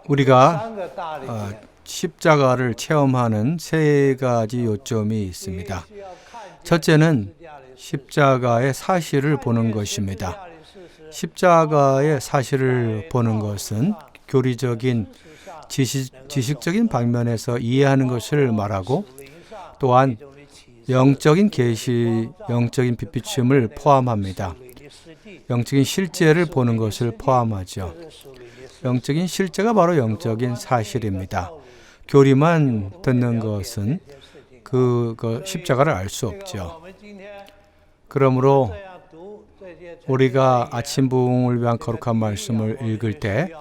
우리가 십자가를 체험하는 세 가지 요점이 있습니다. 첫째는 십자가의 사실을 보는 것입니다. 십자가의 사실을 보는 것은 교리적인 지식적인 방면에서 이해하는 것을 말하고, 또한 영적인 계시, 영적인 빛비춤을 포함합니다. 영적인 실제를 보는 것을 포함하죠. 영적인 실제가 바로 영적인 사실입니다. 교리만 듣는 것은 그 십자가를 알 수 없죠. 그러므로 우리가 아침 부흥을 위한 거룩한 말씀을 읽을 때,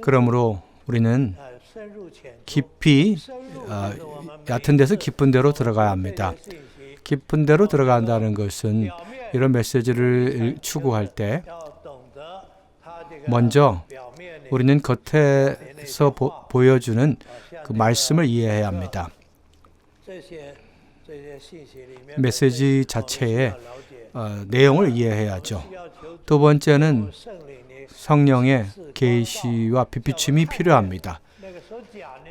그러므로 우리는 깊이 얕은 데서 깊은 데로 들어가야 합니다. 깊은 데로 들어간다는 것은 이런 메시지를 추구할 때 먼저 우리는 겉에서 보여주는 그 말씀을 이해해야 합니다. 메시지 자체의 내용을 이해해야죠. 두 번째는 성령의 계시와 빛비춤이 필요합니다.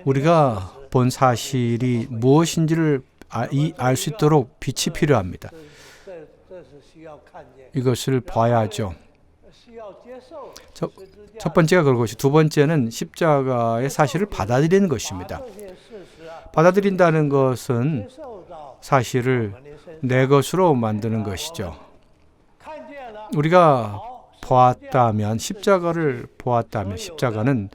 우리가 본 사실이 무엇인지를 알 수 있도록 빛이 필요합니다. 이것을 봐야죠. 첫 번째가 그런 것이, 두 번째는 십자가의 사실을 받아들이는 것입니다. 받아들인다는 것은 사실을 내 것으로 만드는 것이죠. 우리가 보았다면, 십자가를 보았다면, 십자가는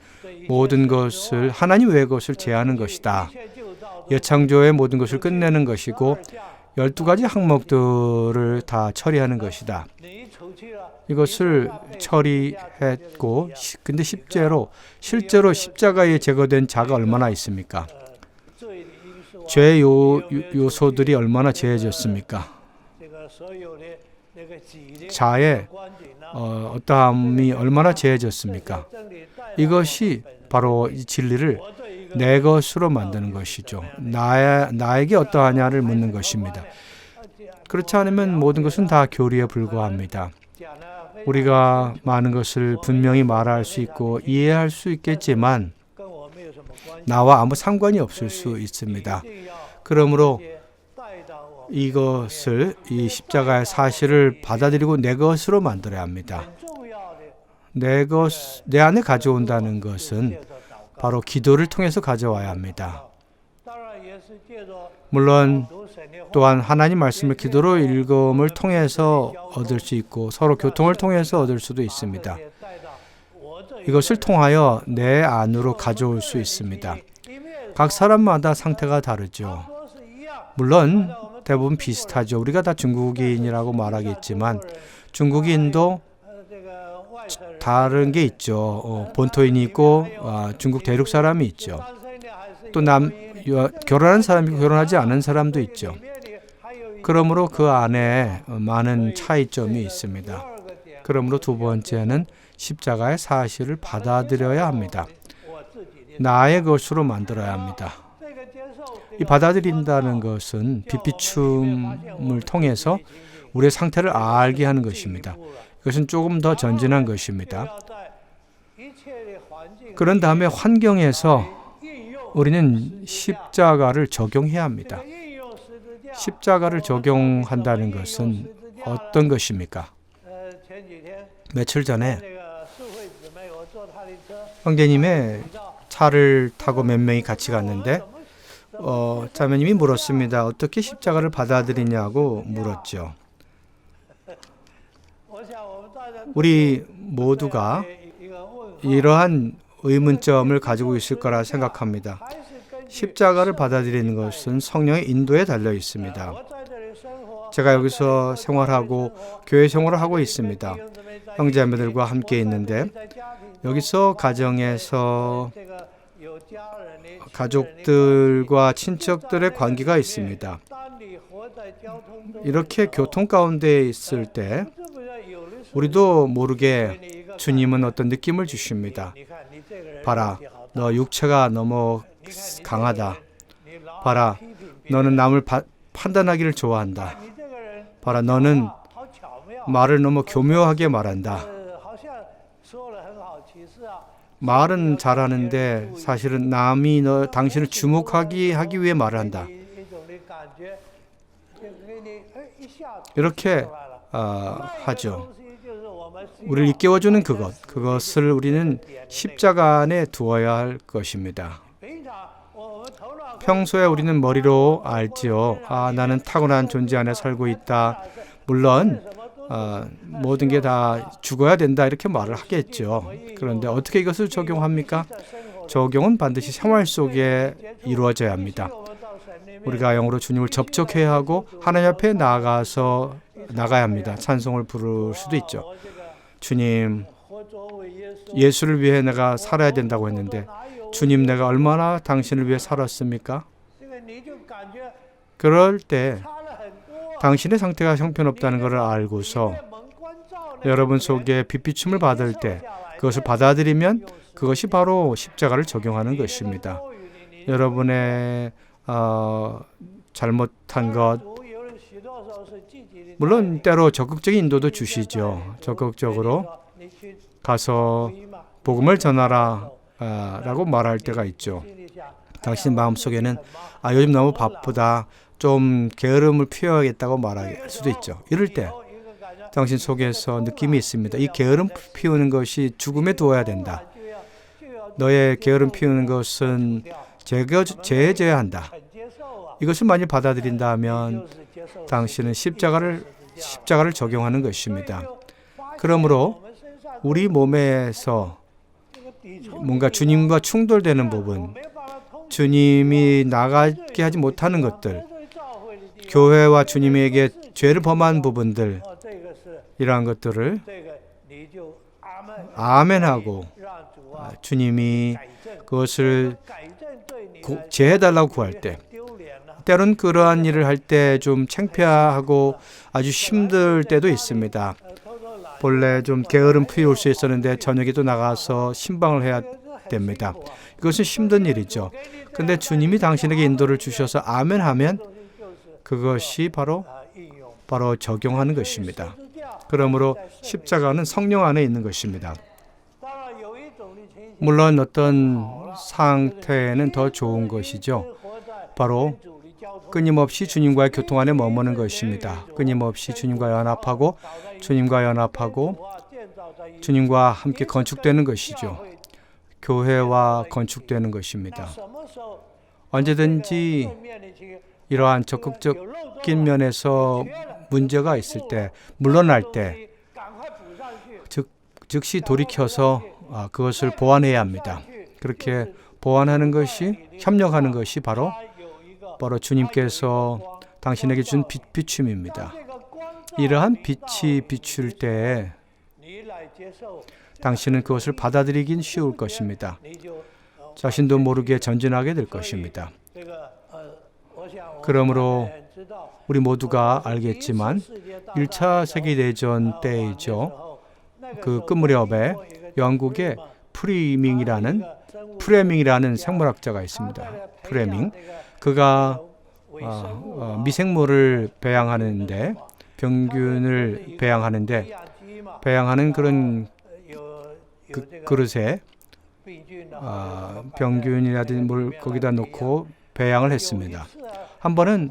모든 것을, 하나님 외의 것을 제하는 것이다. 예창조의 모든 것을 끝내는 것이고 12가지 항목들을 다 처리하는 것이다. 이것을 처리했고, 근데 실제로 십자가에 제거된 자가 얼마나 있습니까? 죄의 요소들이 얼마나 제해졌습니까? 자의 어떠함이 얼마나 제해졌습니까? 이것이 바로 이 진리를 내 것으로 만드는 것이죠. 나에게 어떠하냐를 묻는 것입니다. 그렇지 않으면 모든 것은 다 교리에 불과합니다. 우리가 많은 것을 분명히 말할 수 있고 이해할 수 있겠지만 나와 아무 상관이 없을 수 있습니다. 그러므로 이것을, 이 십자가의 사실을 받아들이고 내 것으로 만들어야 합니다. 내 안에 가져온다는 것은 바로 기도를 통해서 가져와야 합니다. 물론 또한 하나님 말씀을 기도로 읽음을 통해서 얻을 수 있고 서로 교통을 통해서 얻을 수도 있습니다. 이것을 통하여 내 안으로 가져올 수 있습니다. 각 사람마다 상태가 다르죠. 물론 대부분 비슷하죠. 우리가 다 중국인이라고 말하겠지만 중국인도 다른 게 있죠. 본토인이 있고 중국 대륙 사람이 있죠. 또 결혼한 사람이 있고 결혼하지 않은 사람도 있죠. 그러므로 그 안에 많은 차이점이 있습니다. 그러므로 두 번째는 십자가의 사실을 받아들여야 합니다. 나의 것으로 만들어야 합니다. 이 받아들인다는 것은 빛비춤을 통해서 우리의 상태를 알게 하는 것입니다. 이것은 조금 더 전진한 것입니다. 그런 다음에 환경에서 우리는 십자가를 적용해야 합니다. 십자가를 적용한다는 것은 어떤 것입니까? 며칠 전에 형제님의 차를 타고 몇 명이 같이 갔는데 자매님이 물었습니다. 어떻게 십자가를 받아들이냐고 물었죠. 우리 모두가 이러한 의문점을 가지고 있을 거라 생각합니다. 십자가를 받아들이는 것은 성령의 인도에 달려 있습니다. 제가 여기서 생활하고 교회 생활을 하고 있습니다. 형제자매들과 함께 있는데 여기서 가정에서 가족들과 친척들의 관계가 있습니다. 이렇게 교통 가운데 있을 때 우리도 모르게 주님은 어떤 느낌을 주십니다. 봐라, 너 육체가 너무 강하다. 봐라, 너는 남을 판단하기를 좋아한다. 봐라, 너는 말을 너무 교묘하게 말한다. 말은 잘하는데 사실은 남이 당신을 주목하기 하기 위해 말을 한다. 이렇게 하죠. 우리를 일깨워주는 그것을 우리는 십자가 안에 두어야 할 것입니다. 평소에 우리는 머리로 알지요. 나는 타고난 존재 안에 살고 있다. 물론 모든 게 다 죽어야 된다 이렇게 말을 하겠죠. 그런데 어떻게 이것을 적용합니까? 적용은 반드시 생활 속에 이루어져야 합니다. 우리가 영으로 주님을 접촉해야 하고 하나님 앞에 나가야 합니다. 찬송을 부를 수도 있죠. 주님, 예수를 위해 내가 살아야 된다고 했는데 주님, 내가 얼마나 당신을 위해 살았습니까? 그럴 때 당신의 상태가 형편없다는 것을 알고서 여러분 속에 빛비춤을 받을 때 그것을 받아들이면 그것이 바로 십자가를 적용하는 것입니다. 여러분의 잘못한 것, 물론 때로 적극적인 인도도 주시죠. 적극적으로 가서 복음을 전하라 라고 말할 때가 있죠. 당신 마음속에는 요즘 너무 바쁘다, 좀 게으름을 피워야겠다고 말할 수도 있죠. 이럴 때 당신 속에서 느낌이 있습니다. 이 게으름 피우는 것이 죽음에 두어야 된다. 너의 게으름 피우는 것은 제해져야 한다. 이것을 많이 받아들인다면 당신은 십자가를 적용하는 것입니다. 그러므로 우리 몸에서 뭔가 주님과 충돌되는 부분, 주님이 나가게 하지 못하는 것들, 교회와 주님에게 죄를 범한 부분들, 이러한 것들을 아멘하고 주님이 그것을 제해달라고 구할 때, 때론 그러한 일을 할 때 좀 창피하고 아주 힘들 때도 있습니다. 본래 좀 게으름 피울 수 있었는데 저녁에 또 나가서 신방을 해야 됩니다. 이것은 힘든 일이죠. 그런데 주님이 당신에게 인도를 주셔서 아멘하면 그것이 바로 적용하는 것입니다. 그러므로 십자가는 성령 안에 있는 것입니다. 물론 어떤 상태는 더 좋은 것이죠. 바로 끊임없이 주님과의 교통 안에 머무는 것입니다. 끊임없이 주님과 연합하고 주님과 함께 건축되는 것이죠. 교회와 건축되는 것입니다. 언제든지 이러한 적극적인 면에서 문제가 있을 때, 물러날 때 즉시 돌이켜서 그것을 보완해야 합니다. 그렇게 보완하는 것이, 협력하는 것이 바로 주님께서 당신에게 준 빛비춤입니다. 이러한 빛이 비출 때에 당신은 그것을 받아들이긴 쉬울 것입니다. 자신도 모르게 전진하게 될 것입니다. 그러므로 우리 모두가 알겠지만 1차 세계대전 때이죠. 그 끝무렵에 영국의 프레밍이라는 생물학자가 있습니다. 프레밍. 그가 미생물을 배양하는데, 병균을 배양하는 그런 그릇에 병균이라든지 뭘 거기다 놓고 배양을 했습니다. 한 번은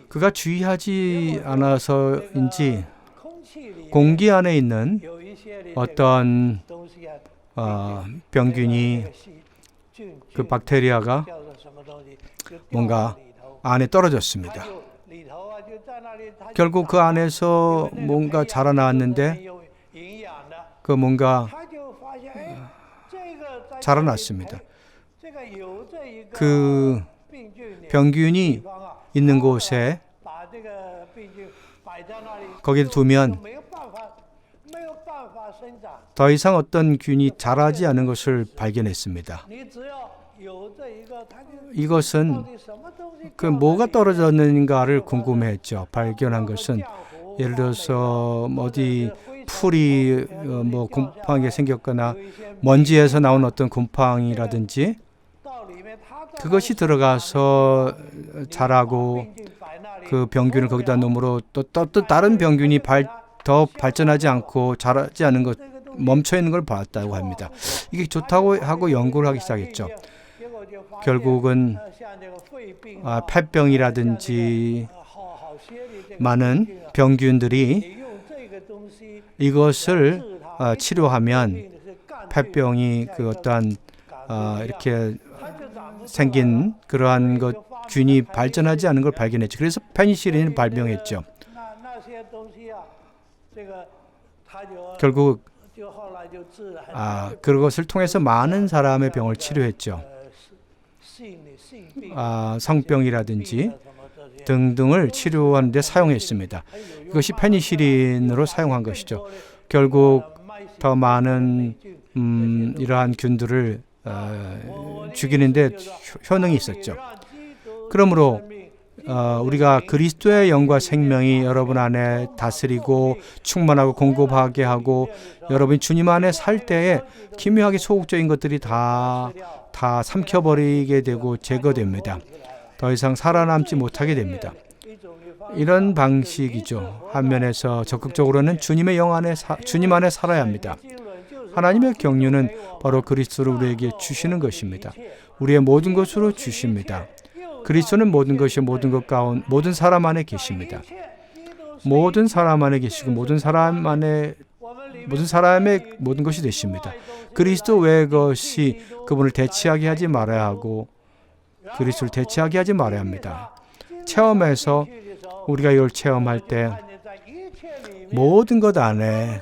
그가 주의하지 않아서인지 공기 안에 있는 어떤 병균이, 그 박테리아가 뭔가 안에 떨어졌습니다. 결국 그 안에서 뭔가 자라나왔는데 그 뭔가 자라났습니다. 그 병균이 있는 곳에 거기에 두면 더 이상 어떤 균이 자라지 않은 것을 발견했습니다. 이것은 그 뭐가 떨어졌는가를 궁금해했죠. 발견한 것은 예를 들어서 어디 풀이 곰팡이가 생겼거나 먼지에서 나온 어떤 곰팡이라든지 그것이 들어가서 자라고 그 병균을 거기다 놓음으로 또 다른 병균이 더 발전하지 않고 자라지 않은 멈춰 있는 걸 봤다고 합니다. 이게 좋다고 하고 연구를 하기 시작했죠. 결국은 폐병이라든지 많은 병균들이 이것을 치료하면 폐병이 그 어떠한 이렇게 생긴 그러한 균이 발전하지 않은 걸 발견했죠. 그래서 페니실린을 발명했죠. 결국 그것을 통해서 많은 사람의 병을 치료했죠. 성병이라든지 등등을 치료하는 데 사용했습니다. 이것이 페니실린으로 사용한 것이죠. 결국 더 많은 이러한 균들을 죽이는 데 효능이 있었죠. 그러므로 우리가 그리스도의 영과 생명이 여러분 안에 다스리고 충만하고 공급하게 하고 여러분이 주님 안에 살 때에 기묘하게 소극적인 것들이 다 삼켜버리게 되고 제거됩니다. 더 이상 살아남지 못하게 됩니다. 이런 방식이죠. 한 면에서 적극적으로는 주님의 영 안에 주님 안에 살아야 합니다. 하나님의 경륜은 바로 그리스도를 우리에게 주시는 것입니다. 우리의 모든 것으로 주십니다. 그리스도는 모든 것이 모든 것 가운데 모든 사람 안에 계십니다. 모든 사람 안에 계시고 모든 사람의 모든 것이 되십니다. 그리스도 외의 것이 그분을 대체하게 하지 말아야 하고 그리스도를 대체하게 하지 말아야 합니다. 체험에서 우리가 이걸 체험할 때 모든 것 안에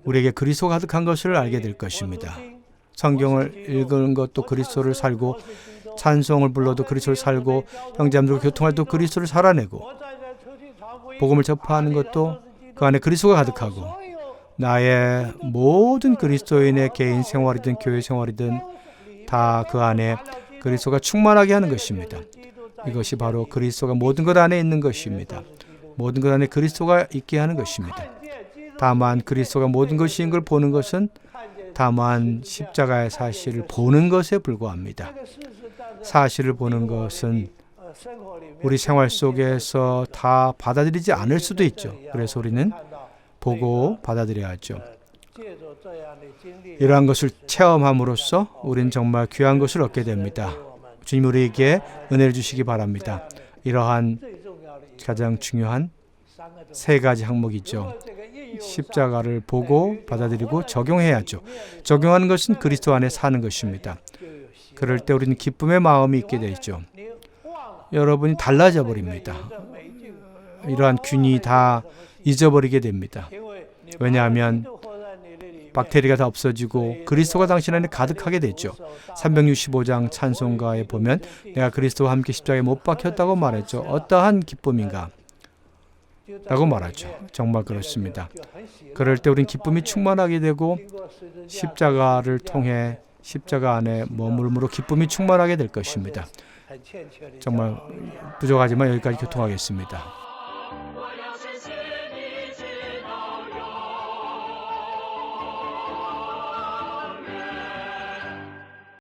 우리에게 그리스도가 가득한 것을 알게 될 것입니다. 성경을 읽은 것도 그리스도를 살고 찬송을 불러도 그리스도를 살고 형제자매들과 교통할 때도 그리스도를 살아내고 복음을 접하는 것도 그 안에 그리스도가 가득하고 나의 모든 그리스도인의 개인 생활이든 교회 생활이든 다 그 안에 그리스도가 충만하게 하는 것입니다. 이것이 바로 그리스도가 모든 것 안에 있는 것입니다. 모든 것 안에 그리스도가 있게 하는 것입니다. 다만 그리스도가 모든 것인 걸 보는 것은 다만 십자가의 사실을 보는 것에 불과합니다. 사실을 보는 것은 우리 생활 속에서 다 받아들이지 않을 수도 있죠. 그래서 우리는 보고 받아들여야죠. 이러한 것을 체험함으로써 우리는 정말 귀한 것을 얻게 됩니다. 주님 우리에게 은혜를 주시기 바랍니다. 이러한 가장 중요한 세 가지 항목이죠. 십자가를 보고 받아들이고 적용해야죠. 적용하는 것은 그리스도 안에 사는 것입니다. 그럴 때 우리는 기쁨의 마음이 있게 되죠. 여러분이 달라져 버립니다. 이러한 균이 다 잊어버리게 됩니다. 왜냐하면 박테리아가 다 없어지고 그리스도가 당신 안에 가득하게 되죠. 365장 찬송가에 보면 내가 그리스도와 함께 십자가에 못 박혔다고 말했죠. 어떠한 기쁨인가? 라고 말하죠. 정말 그렇습니다. 그럴 때 우린 기쁨이 충만하게 되고 십자가를 통해 십자가 안에 머물므로 기쁨이 충만하게 될 것입니다. 정말 부족하지만 여기까지 교통하겠습니다.